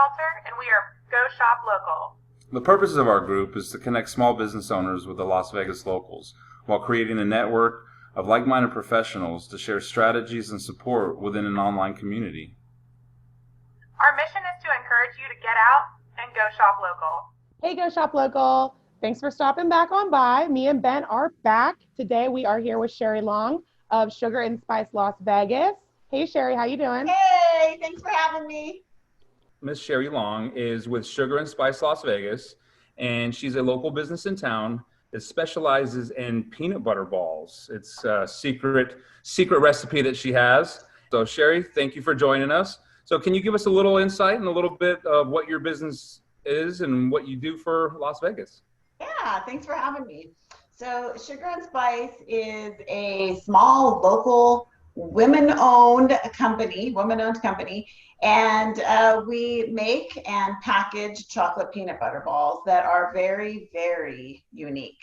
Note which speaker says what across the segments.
Speaker 1: agriculture, and we are Go Shop Local.
Speaker 2: The purpose of our group is to connect small business owners with the Las Vegas locals while creating a network of like-minded professionals to share strategies and support within an online community.
Speaker 1: Our mission is to encourage you to get out and go shop local.
Speaker 3: Hey, Go Shop Local. Thanks for stopping back on by. Me and Ben are back. Today we are here with Sheri Long of SugarandSpice Las Vegas. Hey, Sheri, how you doing?
Speaker 4: Hey, thanks for having me.
Speaker 2: Miss Sheri Long is with SugarandSpice Las Vegas, and she's a local business in town that specializes in peanut butter balls. It's a secret recipe that she has. So Sheri, thank you for joining us. So can you give us a little insight and a little bit of what your business is and what you do for Las Vegas?
Speaker 4: Yeah, thanks for having me. So Sugar and Spice is a small local women-owned company, and we make and package chocolate peanut butter balls that are very, very unique.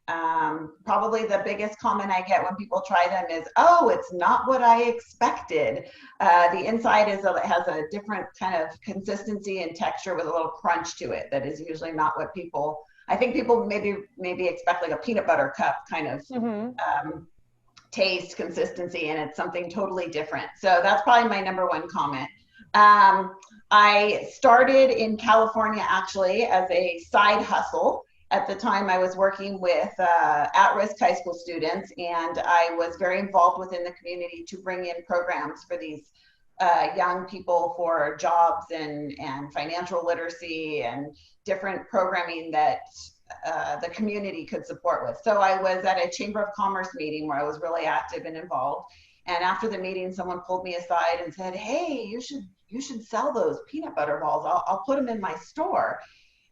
Speaker 4: Probably the biggest comment I get when people try them is, oh, it's not what I expected. The inside has a different kind of consistency and texture with a little crunch to it that is usually not what I think people maybe expect like a peanut butter cup kind of taste, consistency, and it's something totally different. So that's probably my number one comment. I started in California actually as a side hustle. At the time I was working with at-risk high school students, and I was very involved within the community to bring in programs for these young people for jobs and financial literacy and different programming that the community could support with. So I was at a Chamber of Commerce meeting where I was really active and involved. And after the meeting, someone pulled me aside and said, hey, you should sell those peanut butter balls. I'll put them in my store.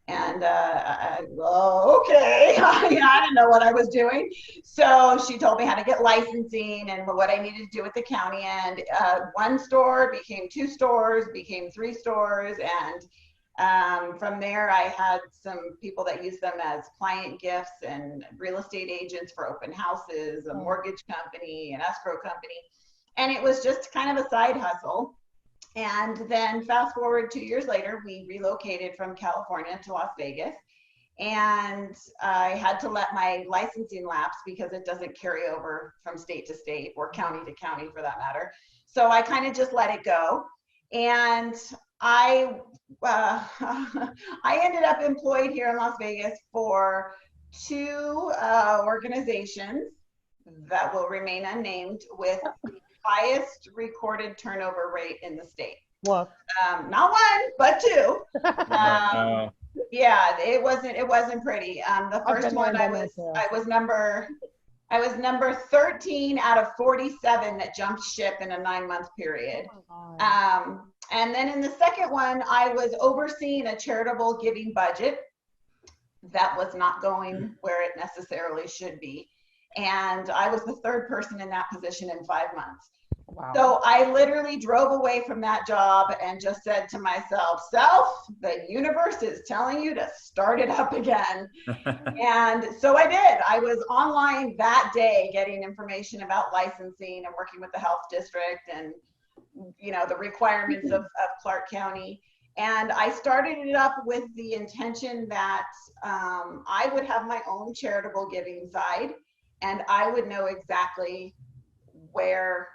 Speaker 4: And okay, I didn't know what I was doing. So she told me how to get licensing and what I needed to do with the county. And one store became 2 stores, became 3 stores. And from there, I had some people that used them as client gifts and real estate agents for open houses, a mortgage company, an escrow company. And it was just kind of a side hustle. And then fast forward 2 years later, we relocated from California to Las Vegas. And I had to let my licensing lapse because it doesn't carry over from state to state or county to county for that matter. So I kind of just let it go. And I ended up employed here in Las Vegas for 2 organizations that will remain unnamed with the highest recorded turnover rate in the state.
Speaker 3: Whoa.
Speaker 4: Not 1, but 2. Yeah, it wasn't pretty. The first one I was number 13 out of 47 that jumped ship in a 9-month period. And then in the second one, I was overseeing a charitable giving budget that was not going where it necessarily should be. And I was the 3rd person in that position in 5 months.
Speaker 3: Wow.
Speaker 4: So I literally drove away from that job and just said to myself, the universe is telling you to start it up again. And so I did. I was online that day getting information about licensing and working with the health district and the requirements of Clark County. And I started it up with the intention that I would have my own charitable giving side, and I would know exactly where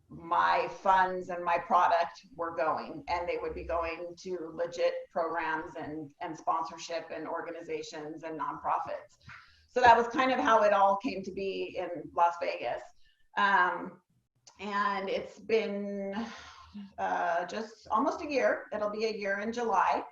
Speaker 4: my funds and my product were going, and they would be going to legit programs and sponsorship and organizations and nonprofits. So that was kind of how it all came to be in Las Vegas. And it's been just almost a year. It'll be a year in July.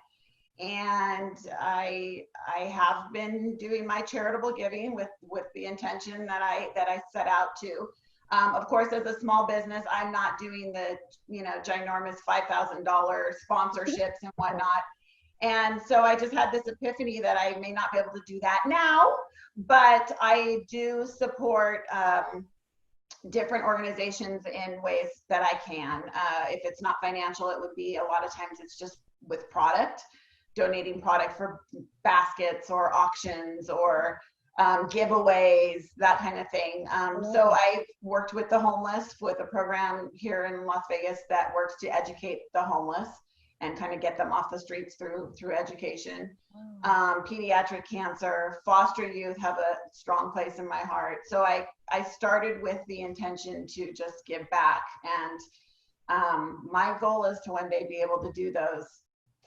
Speaker 4: And I have been doing my charitable giving with the intention that I set out to. Of course, as a small business, I'm not doing the ginormous $5,000 sponsorships and whatnot. And so I just had this epiphany that I may not be able to do that now, but I do support different organizations in ways that I can. If it's not financial, it would be a lot of times it's just with product, donating product for baskets or auctions or giveaways, that kind of thing. So I worked with the homeless with a program here in Las Vegas that works to educate the homeless. and kind of get them off the streets through education. Pediatric cancer, foster youth have a strong place in my heart. So I started with the intention to just give back. And my goal is to one day be able to do those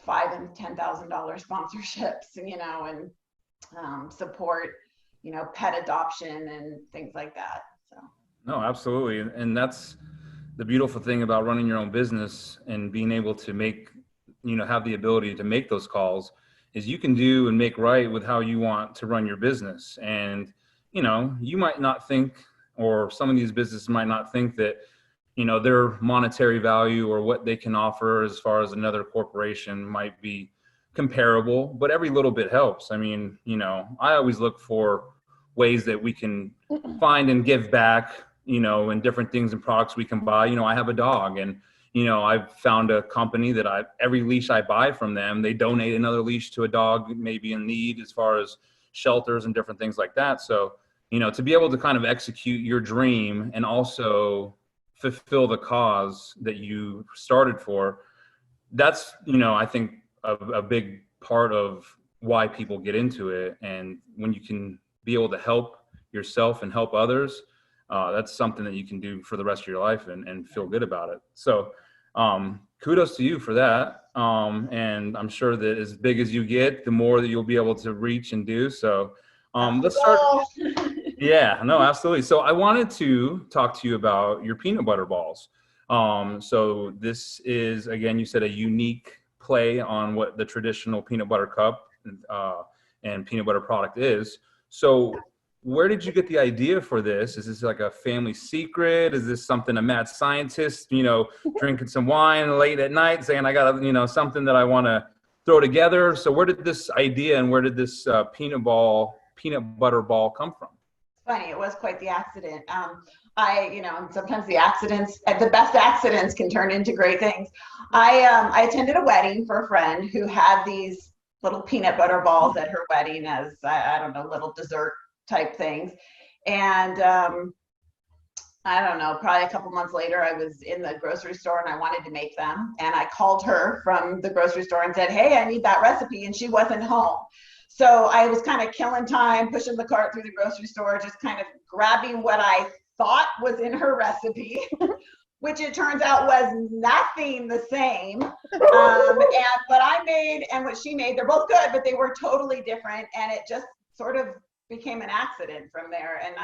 Speaker 4: $5,000 and $10,000 sponsorships, and support, pet adoption and things like that. So.
Speaker 2: No, absolutely. And that's the beautiful thing about running your own business and being able to make, have the ability to make those calls is you can do and make right with how you want to run your business. And, you might not think, or some of these businesses might not think that, their monetary value or what they can offer as far as another corporation might be comparable, but every little bit helps. I mean, I always look for ways that we can find and give back, and different things and products we can buy. I have a dog, and, I've found a company that every leash I buy from them, they donate another leash to a dog maybe in need as far as shelters and different things like that. So, to be able to kind of execute your dream and also fulfill the cause that you started for, that's, I think a big part of why people get into it. And when you can be able to help yourself and help others, that's something that you can do for the rest of your life and feel good about it. So kudos to you for that. And I'm sure that as big as you get, the more that you'll be able to reach and do. So let's start. Yeah, no, absolutely. So I wanted to talk to you about your peanut butter balls. So this is, again, you said a unique play on what the traditional peanut butter cup and peanut butter product is. So where did you get the idea for this? Is this like a family secret? Is this something a mad scientist, drinking some wine late at night saying, I got, something that I want to throw together? So where did this idea and where did this peanut butter ball come from?
Speaker 4: Funny, it was quite the accident. Sometimes the best accidents can turn into great things. I attended a wedding for a friend who had these little peanut butter balls at her wedding as, I don't know, little dessert type things. And I don't know, probably a couple months later, I was in the grocery store and I wanted to make them. And I called her from the grocery store and said, hey, I need that recipe. And she wasn't home. So I was kind of killing time, pushing the cart through the grocery store, just kind of grabbing what I thought was in her recipe, which it turns out was nothing the same. And what I made and what she made, they're both good, but they were totally different. And it just sort of became an accident from there. And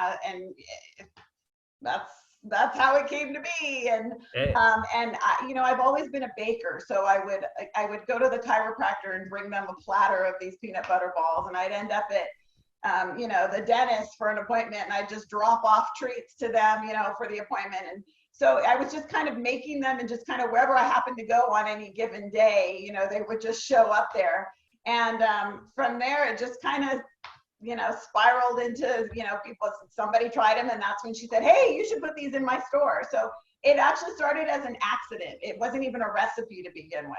Speaker 4: that's how it came to be. And I've always been a baker, so I would go to the chiropractor and bring them a platter of these peanut butter balls, and I'd end up at the dentist for an appointment, and I'd just drop off treats to them, for the appointment. And so I was just kind of making them, and just kind of wherever I happened to go on any given day, they would just show up there. And from there, it just kind of spiraled into, somebody tried them, and that's when she said, hey, you should put these in my store. So it actually started as an accident. It wasn't even a recipe to begin with.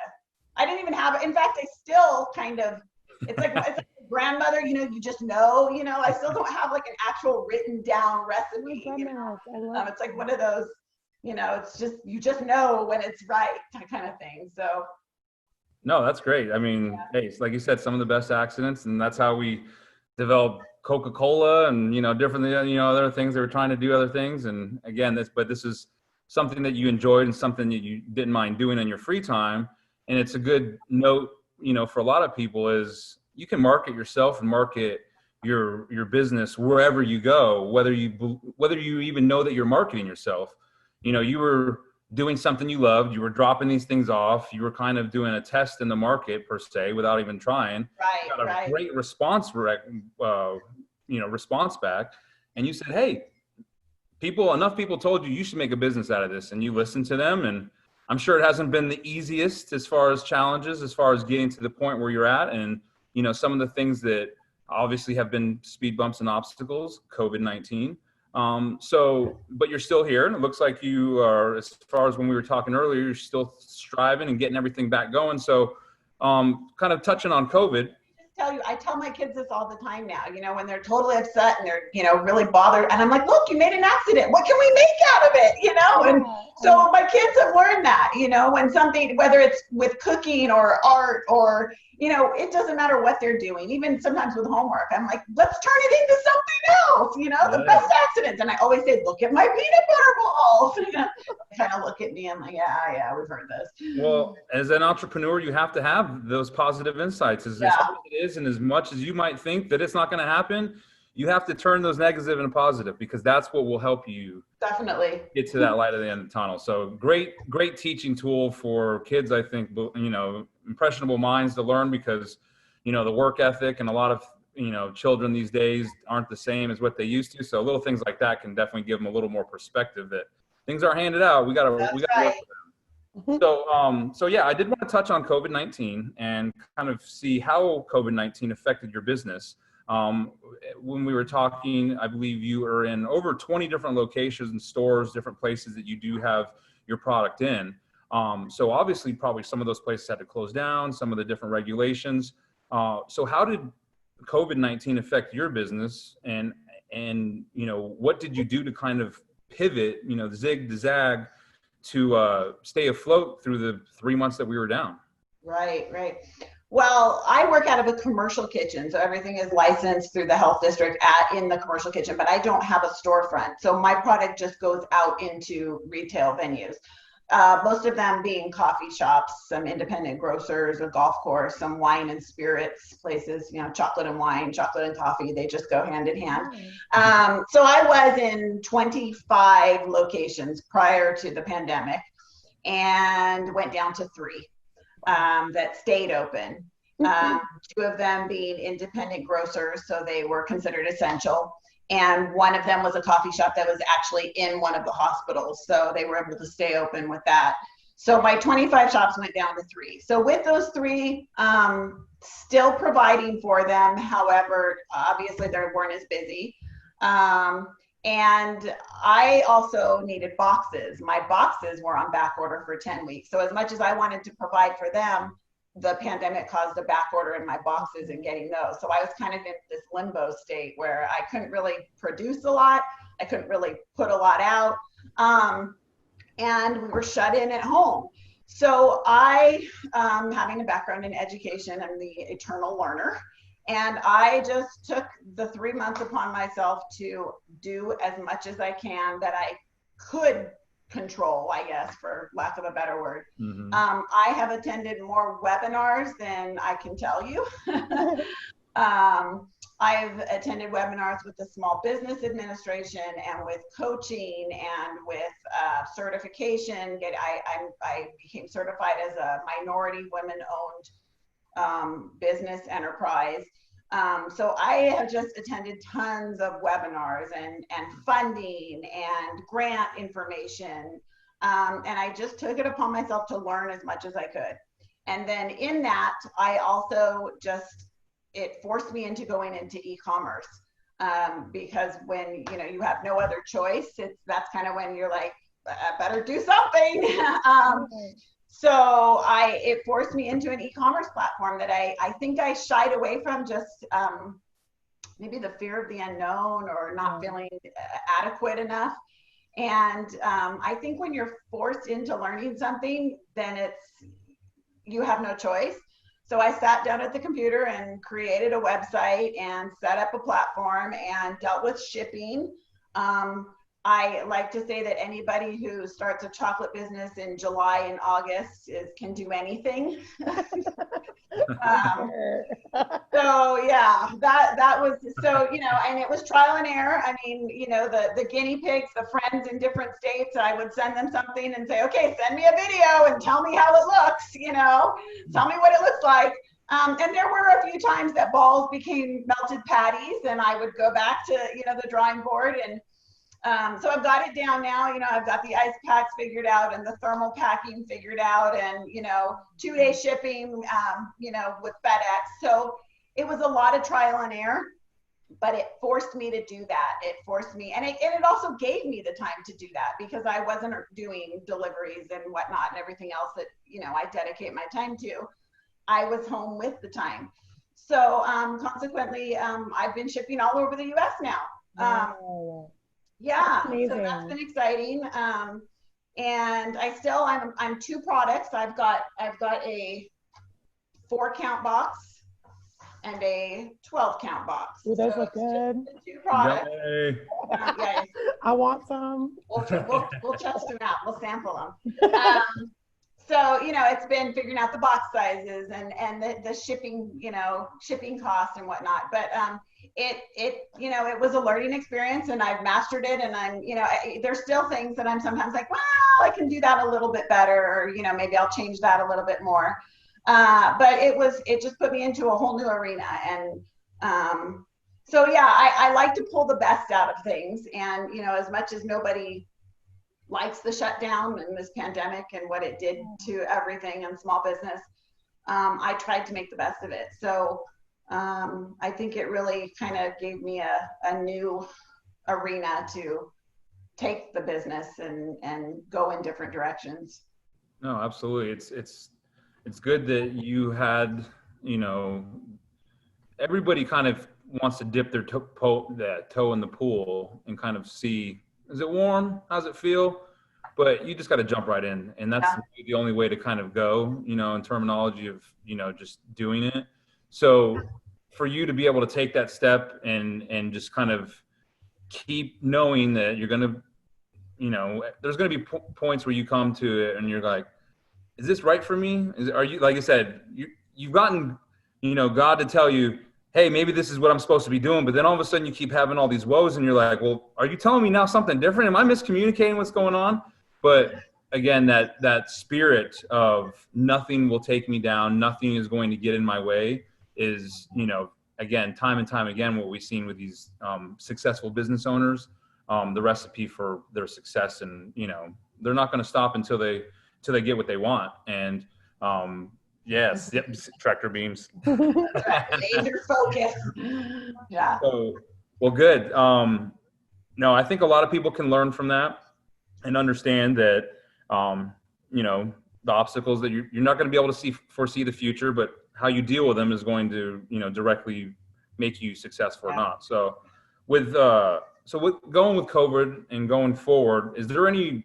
Speaker 4: I didn't even have it. In fact, I still kind of, it's like grandmother, you just know, I still don't have like an actual written down recipe. It's like one of those, it's just, you just know when it's right kind of thing. So.
Speaker 2: No, that's great. I mean, hey, like you said, some of the best accidents, and that's how we develop Coca-Cola and, different, other things. They were trying to do other things. And again, this is something that you enjoyed and something that you didn't mind doing in your free time. And it's a good note, for a lot of people is you can market yourself and market your business wherever you go, whether you even know that you're marketing yourself. You were doing something you loved, you were dropping these things off, you were kind of doing a test in the market per se without even trying.
Speaker 4: Right.
Speaker 2: Got a great response, response back. And you said, hey, enough people told you should make a business out of this, and you listened to them. And I'm sure it hasn't been the easiest as far as challenges, as far as getting to the point where you're at. And, some of the things that obviously have been speed bumps and obstacles, COVID-19. But you're still here, and it looks like you are, as far as when we were talking earlier, you're still striving and getting everything back going. So, kind of touching on COVID,
Speaker 4: tell you, I tell my kids this all the time now, you know, when they're totally upset and they're, you know, really bothered. And I'm like, look, you made an accident. What can we make out of it? You know? And so my kids have learned that, you know, when something, whether it's with cooking or art or, you know, it doesn't matter what they're doing. Even sometimes with homework, I'm like, let's turn it into something else, you know, the best accidents. And I always say, look at my peanut butter balls. You know, kind of look at me. I'm like, yeah, we've heard this.
Speaker 2: Well, as an entrepreneur, you have to have those positive insights. As hard as it is, and as much as you might think that it's not going to happen, you have to turn those negative into positive, because that's what will help you
Speaker 4: definitely
Speaker 2: get to that light at the end of the tunnel. So great teaching tool for kids, I think, you know, impressionable minds to learn, because, you know, the work ethic and a lot of, you know, children these days aren't the same as what they used to. So little things like that can definitely give them a little more perspective that things are handed out. We got to work with them. So yeah, I did want to touch on COVID-19 and kind of see how COVID-19 affected your business. When we were talking, I believe you are in over 20 different locations and stores, different places that you do have your product in. So obviously probably some of those places had to close down, some of the different regulations. So how did COVID-19 affect your business, and, you know, what did you do to kind of pivot, you know, zig to zag to stay afloat through the 3 months that we were down?
Speaker 4: Right. Well, I work out of a commercial kitchen, so everything is licensed through the health district in the commercial kitchen, but I don't have a storefront. So my product just goes out into retail venues. Most of them being coffee shops, some independent grocers, a golf course, some wine and spirits places, you know, chocolate and wine, chocolate and coffee, they just go hand in hand. So I was in 25 locations prior to the pandemic and went down to 3 that stayed open. 2 of them being independent grocers, so they were considered essential. And one of them was a coffee shop that was actually in one of the hospitals. So they were able to stay open with that. So my 25 shops went down to 3. So with those 3, still providing for them. However, obviously they weren't as busy. And I also needed boxes. My boxes were on back order for 10 weeks. So as much as I wanted to provide for them, the pandemic caused a back order in my boxes and getting those. So I was kind of in this limbo state where I couldn't really produce a lot. I couldn't really put a lot out. And we were shut in at home. So I, having a background in education, I'm the eternal learner. And I just took the 3 months upon myself to do as much as I can that I could control, I guess, for lack of a better word. I have attended more webinars than I can tell you. I've attended webinars with the Small Business Administration and with coaching and with certification. I became certified as a minority women-owned business enterprise. So I have just attended tons of webinars and funding and grant information. And I just took it upon myself to learn as much as I could. And then in that, I also it forced me into going into e-commerce. Because when, you know, you have no other choice, that's kind of when you're like, I better do something. So it forced me into an e-commerce platform that I think I shied away from, just maybe the fear of the unknown or not feeling adequate enough. And I think when you're forced into learning something, then you have no choice. So I sat down at the computer and created a website and set up a platform and dealt with shipping. I like to say that anybody who starts a chocolate business in July and August can do anything. So yeah, that was, so, you know, and it was trial and error. I mean, you know, the guinea pigs, the friends in different states, I would send them something and say, okay, send me a video and tell me how it looks, you know, tell me what it looks like. And there were a few times that balls became melted patties and I would go back to, you know, the drawing board. And so I've got it down now, you know, I've got the ice packs figured out and the thermal packing figured out and, you know, 2-day shipping, you know, with FedEx. So it was a lot of trial and error, but it forced me to do that. It forced me, and it also gave me the time to do that because I wasn't doing deliveries and whatnot and everything else that, you know, I dedicate my time to. I was home with the time. So consequently, I've been shipping all over the US now.
Speaker 3: Wow.
Speaker 4: Yeah,
Speaker 3: That's amazing.
Speaker 4: so that's been exciting. And I'm two products. I've got a 4-count box and a 12-count box.
Speaker 3: Ooh, those
Speaker 4: So
Speaker 3: look
Speaker 4: it's just
Speaker 3: good.
Speaker 4: the two products.
Speaker 2: Yay.
Speaker 4: Yeah,
Speaker 3: I want some.
Speaker 4: we'll test them out. We'll sample them. So, it's been figuring out the box sizes and the shipping, shipping costs and whatnot. But it was a learning experience, and I've mastered it. And there's still things that I'm sometimes like, well, I can do that a little bit better, or, maybe I'll change that a little bit more. But it just put me into a whole new arena. And so, yeah, I like to pull the best out of things. And, as much as nobody likes the shutdown and this pandemic and what it did to everything in small business, I tried to make the best of it. So I think it really kind of gave me a new arena to take the business and go in different directions.
Speaker 2: No, absolutely. It's good that you had, everybody kind of wants to dip their toe in the pool and kind of see, is it warm? How's it feel? But you just got to jump right in. And that's the only way to kind of go, in terminology of, just doing it. So for you to be able to take that step and just kind of keep knowing that you're going to, there's going to be points where you come to it and you're like, is this right for me? Are you, like I said, you've gotten, God to tell you, hey, maybe this is what I'm supposed to be doing. But then all of a sudden you keep having all these woes and you're like, well, are you telling me now something different? Am I miscommunicating what's going on? But again, that spirit of nothing will take me down, nothing is going to get in my way is, again, time and time again, what we've seen with these successful business owners, the recipe for their success. And, they're not going to stop until they get what they want. And yes, yep, tractor beams.
Speaker 4: Major focus. Yeah.
Speaker 2: So, well, good. No, I think a lot of people can learn from that and understand that, the obstacles that you're not going to be able to foresee the future, but how you deal with them is going to, directly make you successful or not. So with going with COVID and going forward, is there any,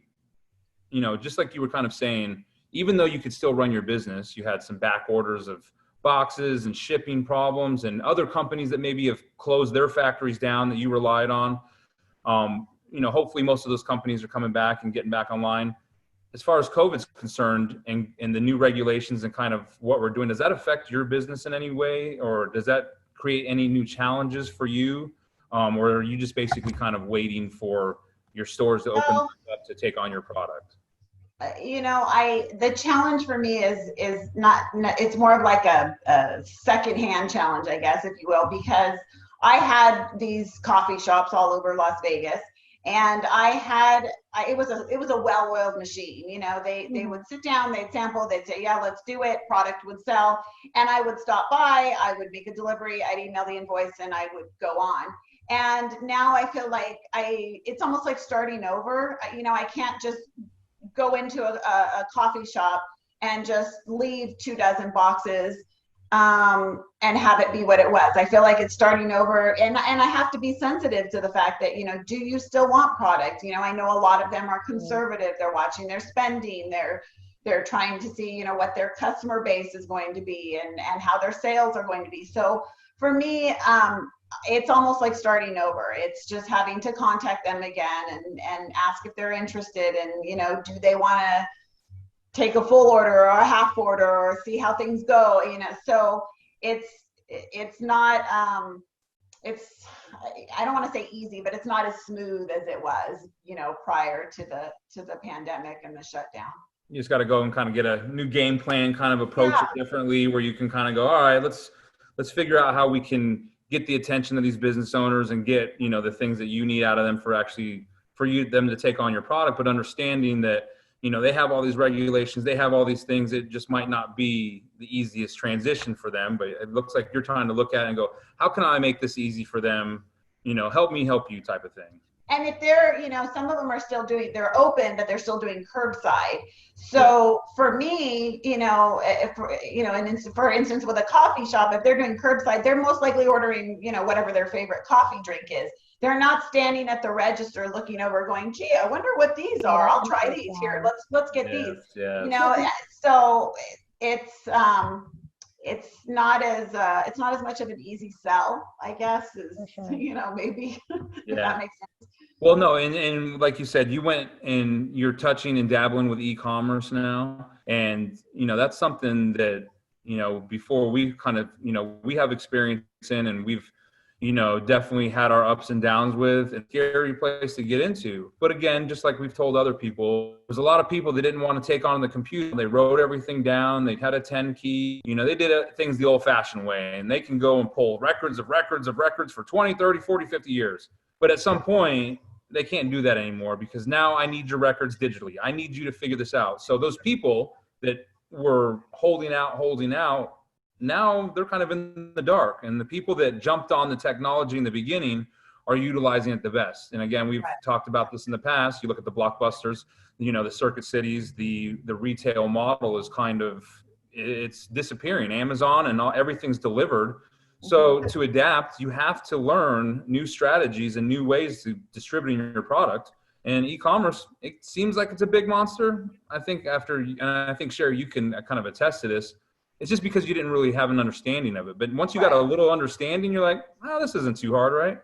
Speaker 2: just like you were kind of saying, even though you could still run your business, you had some back orders of boxes and shipping problems and other companies that maybe have closed their factories down that you relied on. Hopefully most of those companies are coming back and getting back online. As far as COVID's concerned and the new regulations and kind of what we're doing, does that affect your business in any way, or does that create any new challenges for you? Or are you just basically kind of waiting for your stores to open up to take on your product?
Speaker 4: The challenge for me is not, it's more of like a secondhand challenge, I guess, if you will, because I had these coffee shops all over Las Vegas, and it was a well-oiled machine. They would sit down, they'd sample, they'd say, yeah, let's do it. Product would sell, and I would stop by, I would make a delivery, I'd email the invoice, and I would go on. And now I feel like it's almost like starting over. I can't just go into a coffee shop and just leave 24 boxes and have it be what it was. I feel like it's starting over, and I have to be sensitive to the fact that, do you still want product? I know a lot of them are conservative. They're watching their spending. They're trying to see, what their customer base is going to be and how their sales are going to be. So for me, it's almost like starting over. It's just having to contact them again and ask if they're interested, and, do they want to take a full order or a half order or see how things go, so it's not, I don't want to say easy, but it's not as smooth as it was, prior to the pandemic and the shutdown.
Speaker 2: You just got to go and kind of get a new game plan, kind of approach it differently, where you can kind of go, all right, let's figure out how we can get the attention of these business owners and get, the things that you need out of them for them to take on your product, but understanding that, they have all these regulations, they have all these things. It just might not be the easiest transition for them, but it looks like you're trying to look at it and go, how can I make this easy for them? Help me help you type of thing.
Speaker 4: And if they're, some of them are still they're open, but they're still doing curbside. So for me, if, for instance, with a coffee shop, if they're doing curbside, they're most likely ordering, whatever their favorite coffee drink is. They're not standing at the register looking over going, gee, I wonder what these are. I'll try these here. Let's get these. So it's not as much of an easy sell, I guess, as maybe. If that makes sense.
Speaker 2: Well, no, and like you said, you went and you're touching and dabbling with e-commerce now, and that's something that before we kind of we have experience in, and we've definitely had our ups and downs with. It's a scary place to get into. But again, just like we've told other people, there's a lot of people that didn't want to take on the computer. They wrote everything down. They had a 10 key. They did things the old fashioned way, and they can go and pull records for 20, 30, 40, 50 years. But at some point, they can't do that anymore, because now I need your records digitally. I need you to figure this out. So those people that were holding out, now they're kind of in the dark. And the people that jumped on the technology in the beginning are utilizing it the best. And again, we've talked about this in the past. You look at the Blockbusters, the Circuit Cities, the retail model is it's disappearing. Amazon and everything's delivered. So to adapt, you have to learn new strategies and new ways to distributing your product. And e-commerce, it seems like it's a big monster. I think Sheri, you can kind of attest to this. It's just because you didn't really have an understanding of it. But once you got a little understanding, you're like, oh, this isn't too hard, right?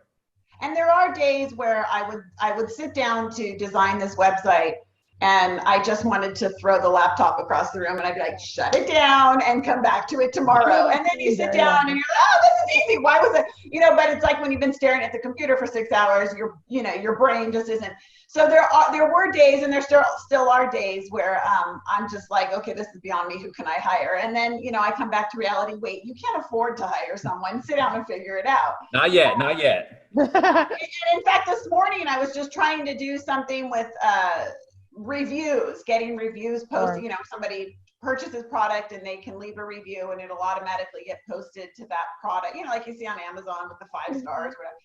Speaker 4: And there are days where I would sit down to design this website, and I just wanted to throw the laptop across the room, and I'd be like, shut it down and come back to it tomorrow. And then you sit down and you're like, oh, this is easy. Why was it? But it's like when you've been staring at the computer for 6 hours, your brain just isn't. So there were days, and there still are days where I'm just like, okay, this is beyond me. Who can I hire? And then, I come back to reality. Wait, you can't afford to hire someone. Sit down and figure it out.
Speaker 2: Not yet.
Speaker 4: And in fact, this morning I was just trying to do something with reviews, getting reviews posted. Somebody purchases product and they can leave a review, and it'll automatically get posted to that product, like you see on Amazon with the 5 stars or whatever.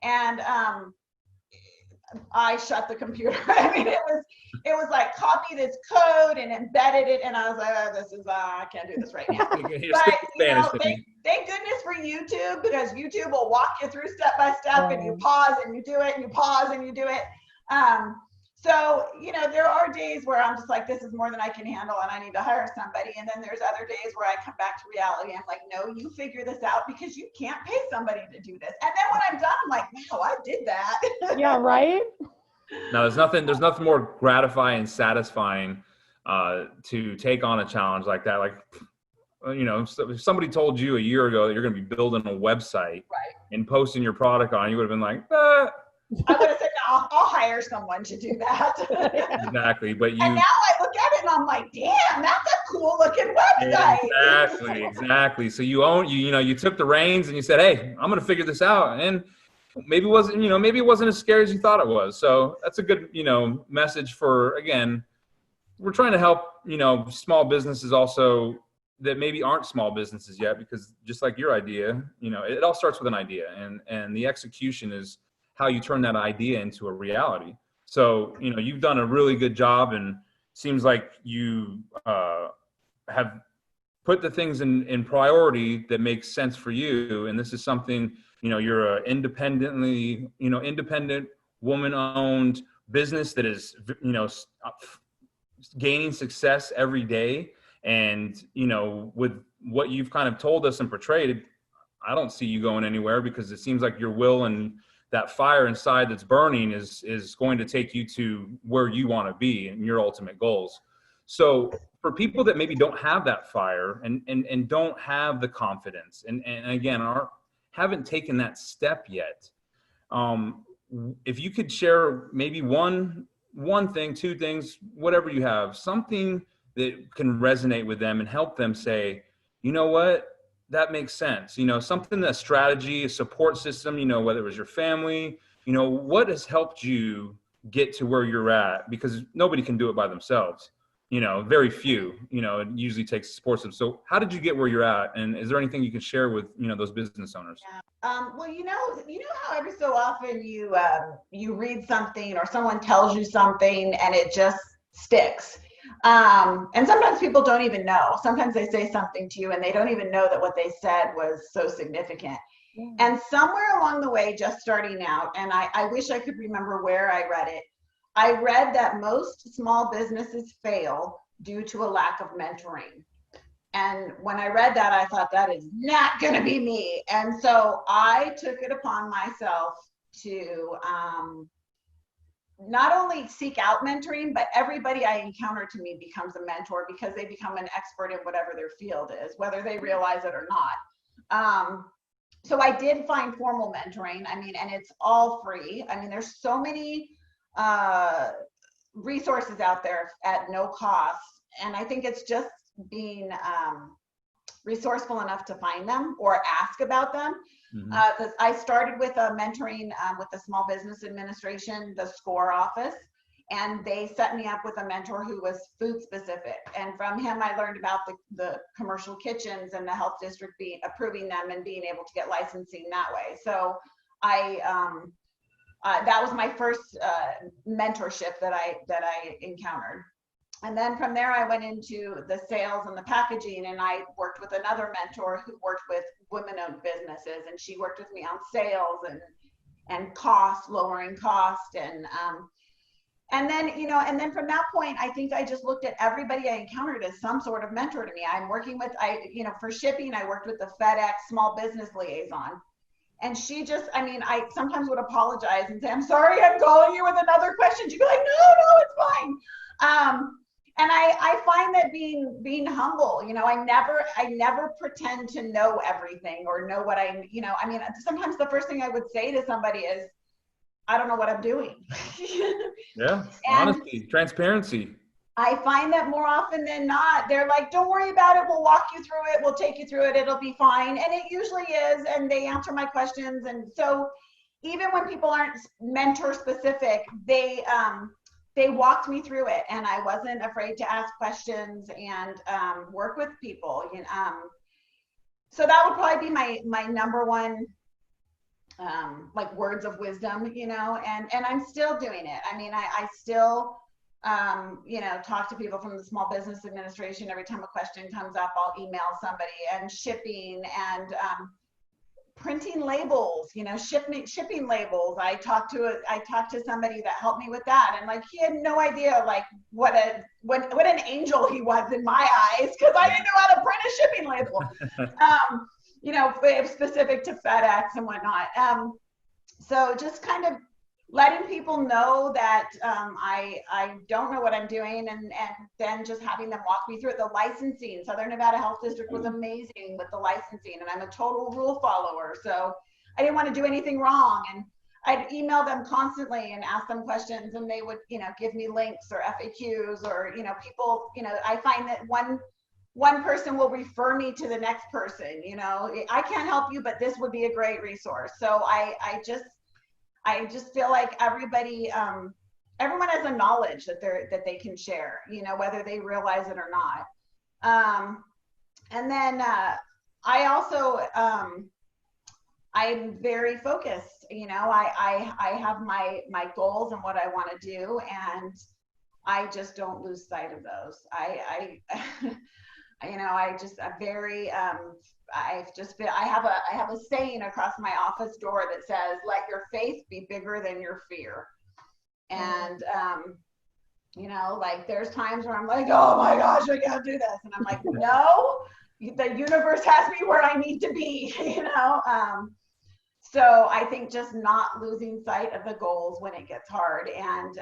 Speaker 4: And I shut the computer. I mean, it was like, copy this code and embedded it, and I was like, oh, I can't do this right now. But thank goodness for YouTube, because YouTube will walk you through step by step, and you pause and you do it, and you pause and you do it. So, there are days where I'm just like, this is more than I can handle, and I need to hire somebody. And then there's other days where I come back to reality. I'm like, no, you figure this out, because you can't pay somebody to do this. And then when I'm done, I'm like, wow, I did that.
Speaker 3: Yeah, right?
Speaker 2: No, there's nothing more gratifying and satisfying to take on a challenge like that. Like, if somebody told you a year ago that you're going to be building a website and posting your product on, you would have been like,
Speaker 4: I would have said, no, I'll hire someone to do that.
Speaker 2: Exactly. But
Speaker 4: and now I look at it and I'm like, damn, that's a cool looking website.
Speaker 2: Exactly. So you took the reins and you said, hey, I'm going to figure this out. And maybe it wasn't as scary as you thought it was. So that's a good, message for, again, we're trying to help, small businesses also that maybe aren't small businesses yet, because just like your idea, it all starts with an idea, and the execution is how you turn that idea into a reality. So, you've done a really good job, and seems like you have put the things in priority that makes sense for you. And this is something, you're a independent woman-owned business that is, gaining success every day. And, with what you've kind of told us and portrayed, I don't see you going anywhere, because it seems like your will and that fire inside that's burning is going to take you to where you want to be and your ultimate goals. So for people that maybe don't have that fire and don't have the confidence and again, haven't taken that step yet, if you could share maybe one thing, 2 things, whatever you have, something that can resonate with them and help them say, you know what, that makes sense. Something, a strategy, a support system, whether it was your family, what has helped you get to where you're at, because nobody can do it by themselves. Very few, it usually takes support system. So how did you get where you're at? And is there anything you can share with, those business owners?
Speaker 4: Yeah. Well, how every so often you read something or someone tells you something and it just sticks. And sometimes people don't even know. Sometimes they say something to you and they don't even know that what they said was so significant. Yeah. And somewhere along the way, just starting out, and I wish I could remember where I read it. I read that most small businesses fail due to a lack of mentoring. And when I read that, I thought, that is not going to be me. And so I took it upon myself to not only seek out mentoring, but everybody I encounter to me becomes a mentor because they become an expert in whatever their field is, whether they realize it or not. So I did find formal mentoring. I mean, and it's all free. I mean, there's so many resources out there at no cost. And I think it's just being resourceful enough to find them or ask about them. Mm-hmm. I started with a mentoring with the Small Business Administration, the SCORE office, and they set me up with a mentor who was food specific. And from him, I learned about the commercial kitchens and the health district approving them and being able to get licensing that way. So that was my first mentorship that I encountered. And then from there, I went into the sales and the packaging, and I worked with another mentor who worked with women-owned businesses, and she worked with me on sales and cost, lowering cost, and then from that point, I think I just looked at everybody I encountered as some sort of mentor to me. I'm working with, for shipping, I worked with the FedEx small business liaison. And she just, I sometimes would apologize and say, I'm sorry, I'm calling you with another question. She'd be like, no, it's fine. And I find that being humble, I never pretend to know everything or know what sometimes the first thing I would say to somebody is, I don't know what I'm doing.
Speaker 2: Yeah, honesty, transparency.
Speaker 4: I find that more often than not, they're like, don't worry about it. We'll walk you through it. We'll take you through it. It'll be fine. And it usually is. And they answer my questions. And so even when people aren't mentor specific, they walked me through it. And I wasn't afraid to ask questions and work with people. So that would probably be my number one like words of wisdom, and I'm still doing it. I still talk to people from the Small Business Administration. Every time a question comes up, I'll email somebody, and shipping and printing labels, shipping labels. I talked to somebody that helped me with that, and he had no idea what an angel he was in my eyes, because I didn't know how to print a shipping label. Specific to FedEx and whatnot. So just kind of letting people know that I don't know what I'm doing, and then just having them walk me through it. The licensing, Southern Nevada Health District was amazing with the licensing, and I'm a total rule follower. So I didn't want to do anything wrong. And I'd email them constantly and ask them questions, and they would, give me links or FAQs or, people, I find that one person will refer me to the next person. I can't help you, but this would be a great resource. So I just feel like everybody, everyone has a knowledge that they can share, whether they realize it or not. And then I also, I'm very focused. I have my goals and what I want to do, and I just don't lose sight of those. I have a saying across my office door that says, let your faith be bigger than your fear. And, there's times where I'm like, oh my gosh, I can't do this. And I'm like, no, the universe has me where I need to be, So I think just not losing sight of the goals when it gets hard. And,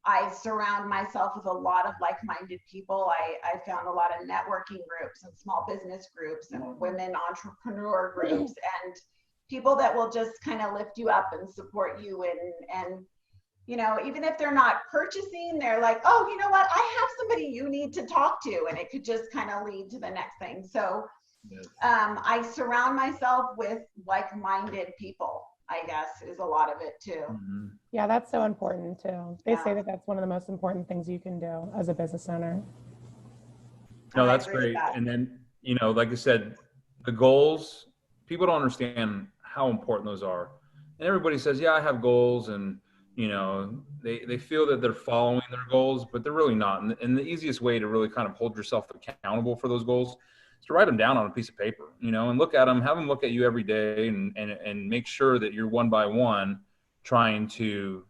Speaker 4: I surround myself with a lot of like-minded people. I found a lot of networking groups and small business groups and women entrepreneur groups, and people that will just kind of lift you up and support you. And even if they're not purchasing, they're like, oh, you know what? I have somebody you need to talk to, and it could just kind of lead to the next thing. So yes. I surround myself with like-minded people, I guess, is a lot of it too.
Speaker 3: Mm-hmm. Yeah, that's so important too. They say that that's one of the most important things you can do as a business owner.
Speaker 2: No, that's great. And then, like I said, the goals people don't understand how important those are. And everybody says, yeah, I have goals, and they feel that they're following their goals, but they're really not. And the easiest way to really kind of hold yourself accountable for those goals is to write them down on a piece of paper, and look at them, have them look at you every day, and make sure that you're one by one trying to,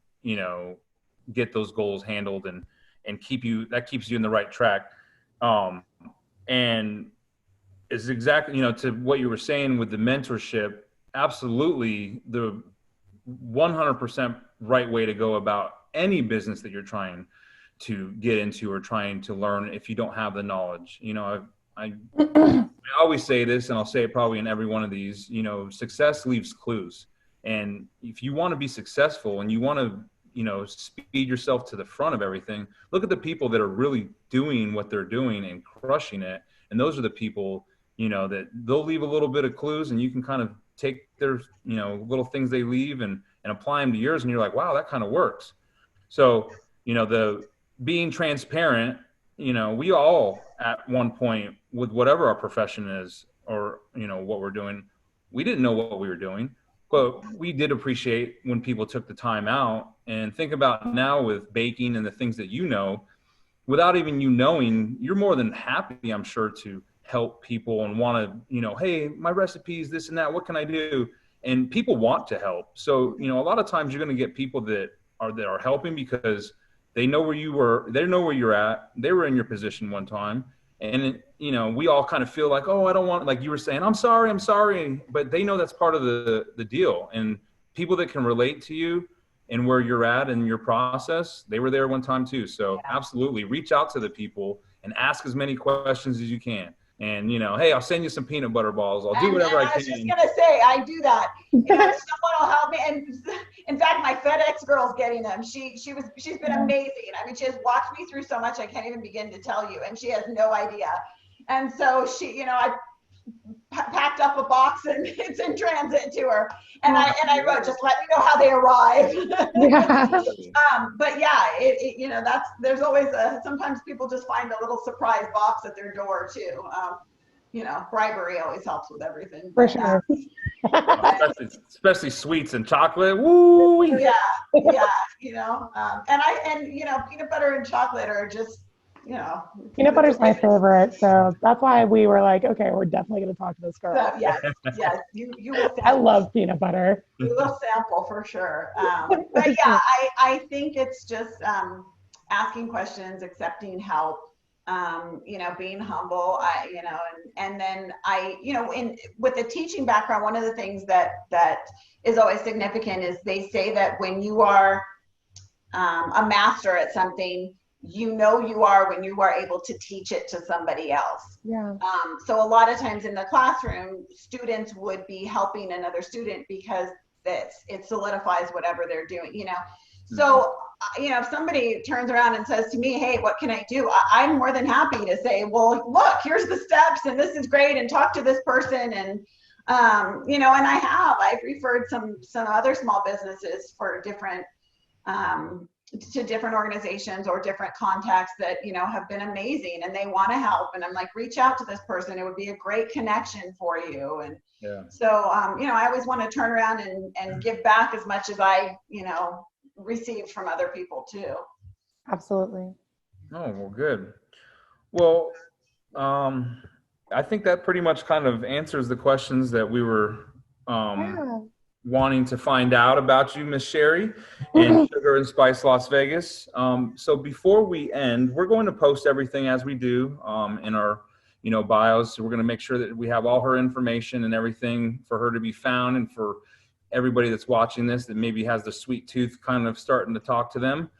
Speaker 2: get those goals handled and keeps you in the right track. And it's exactly, to what you were saying with the mentorship, absolutely the 100% right way to go about any business that you're trying to get into or trying to learn if you don't have the knowledge. I always say this, and I'll say it probably in every one of these, success leaves clues. And if you want to be successful and you want to, speed yourself to the front of everything, look at the people that are really doing what they're doing and crushing it. And those are the people, that they'll leave a little bit of clues, and you can kind of take their, little things they leave and apply them to yours. And you're like, wow, that kind of works. So, the being transparent, we all at one point with whatever our profession is or, what we're doing, we didn't know what we were doing, but we did appreciate when people took the time out. And think about now with baking and the things that without even you knowing, you're more than happy, I'm sure, to help people and want to, hey, my recipes, this and that, what can I do? And people want to help. So, a lot of times you're going to get people that are helping because they know where you were, they know where you're at. They were in your position one time. And, we all kind of feel like, oh, I don't want, like you were saying, I'm sorry. But they know that's part of the deal. And people that can relate to you and where you're at in your process, they were there one time too. So absolutely reach out to the people and ask as many questions as you can. And, hey, I'll send you some peanut butter balls. I'll do whatever I can.
Speaker 4: I was just going to say, I do that. Someone will help me. And in fact, my FedEx girl's getting them. She's been amazing. I mean, she has walked me through so much I can't even begin to tell you. And she has no idea. And so she, I packed up a box and it's in transit to her. And I wrote, just let me know how they arrive. But yeah, there's always sometimes people just find a little surprise box at their door too. Bribery always helps with everything.
Speaker 3: For sure.
Speaker 2: Especially sweets and chocolate. Woo!
Speaker 4: Yeah. And peanut butter and chocolate are just,
Speaker 3: peanut butter's my favorite, so that's why we were like, okay, we're definitely going to talk to this girl.
Speaker 4: So, yes, you will sample.
Speaker 3: I love peanut butter.
Speaker 4: You will sample for sure. But yeah, I think it's just asking questions, accepting help, being humble, and then with the teaching background, one of the things that is always significant is they say that when you are a master at something, you are when you are able to teach it to somebody else.
Speaker 3: Yeah.
Speaker 4: So a lot of times in the classroom, students would be helping another student because it solidifies whatever they're doing, So, if somebody turns around and says to me, hey, what can I do? I'm more than happy to say, well, look, here's the steps and this is great, and talk to this person. And, and I've referred some other small businesses for different, to different organizations or different contacts that, have been amazing and they want to help. And I'm like, reach out to this person. It would be a great connection for you. And so, I always want to turn around and give back as much as I, received from other people too.
Speaker 3: Absolutely.
Speaker 2: Oh, well, good. Well, I think that pretty much kind of answers the questions that we were, wanting to find out about you, Miss Sheri, and SugarandSpice Las Vegas. So before we end, we're going to post everything as we do in our, bios. So we're going to make sure that we have all her information and everything for her to be found, and for everybody that's watching this that maybe has the sweet tooth kind of starting to talk to them.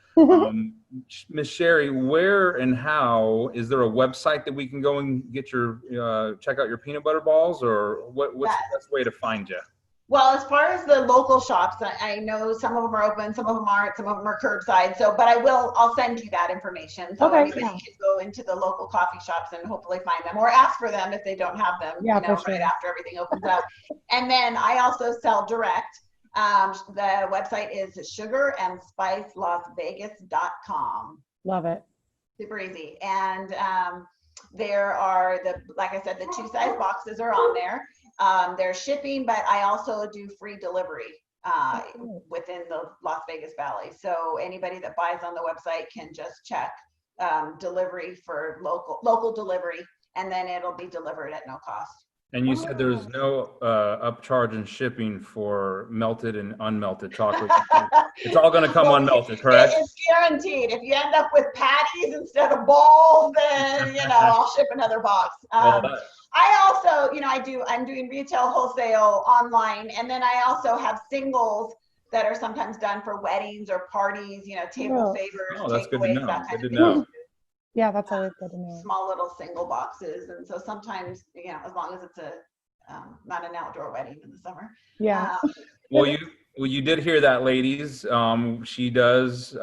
Speaker 2: Miss Sheri, where and how, is there a website that we can go and get check out your peanut butter balls, or what's the best way to find you?
Speaker 4: Well, as far as the local shops, I know some of them are open, some of them aren't, some of them are curbside. So, but I'll send you that information. So anybody can go into the local coffee shops and hopefully find them, or ask for them if they don't have them, right after everything opens up. And then I also sell direct. The website is SugarandSpiceLasVegas.com.
Speaker 3: Love it.
Speaker 4: Super easy. And there are like I said, the 2-size boxes are on there. There's shipping, but I also do free delivery within the Las Vegas Valley. So anybody that buys on the website can just check delivery for local delivery, and then it'll be delivered at no cost.
Speaker 2: And you said there's no upcharge in shipping for melted and unmelted chocolate. It's all going to come unmelted, correct?
Speaker 4: It's guaranteed. If you end up with patties instead of balls, then I'll ship another box. I also, I'm doing retail, wholesale, online, and then I also have singles that are sometimes done for weddings or parties, table favors,
Speaker 2: that's good to
Speaker 4: takeaways,
Speaker 2: know.
Speaker 4: that kind
Speaker 2: Good
Speaker 4: of
Speaker 2: to
Speaker 4: thing.
Speaker 2: know.
Speaker 3: Yeah, that's always good to know.
Speaker 4: Small little single boxes, and so sometimes, as long as it's not an outdoor wedding in the summer.
Speaker 3: Yeah.
Speaker 2: Well, you did hear that, ladies. She does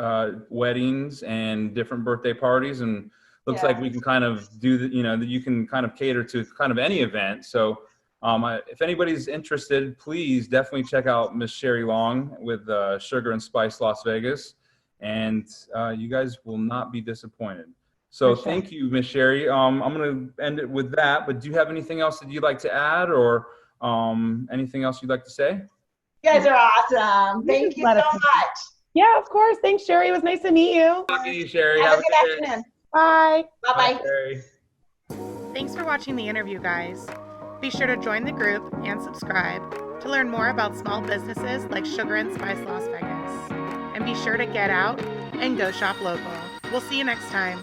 Speaker 2: weddings and different birthday parties, and looks like we can kind of do you can kind of cater to kind of any event. So if anybody's interested, please definitely check out Miss Sheri Long with SugarandSpice Las Vegas, and you guys will not be disappointed. So thank you, Miss Sheri. I'm going to end it with that, but do you have anything else that you'd like to add, or anything else you'd like to say?
Speaker 4: You guys are awesome. Thank you so much.
Speaker 3: Yeah, of course. Thanks, Sheri. It was nice to meet you.
Speaker 2: Thank you, Sheri.
Speaker 4: Have a good afternoon.
Speaker 3: Bye.
Speaker 4: Bye-bye.
Speaker 2: Sheri.
Speaker 1: Thanks for watching the interview, guys. Be sure to join the group and subscribe to learn more about small businesses like SugarandSpice Las Vegas. And be sure to get out and go shop local. We'll see you next time.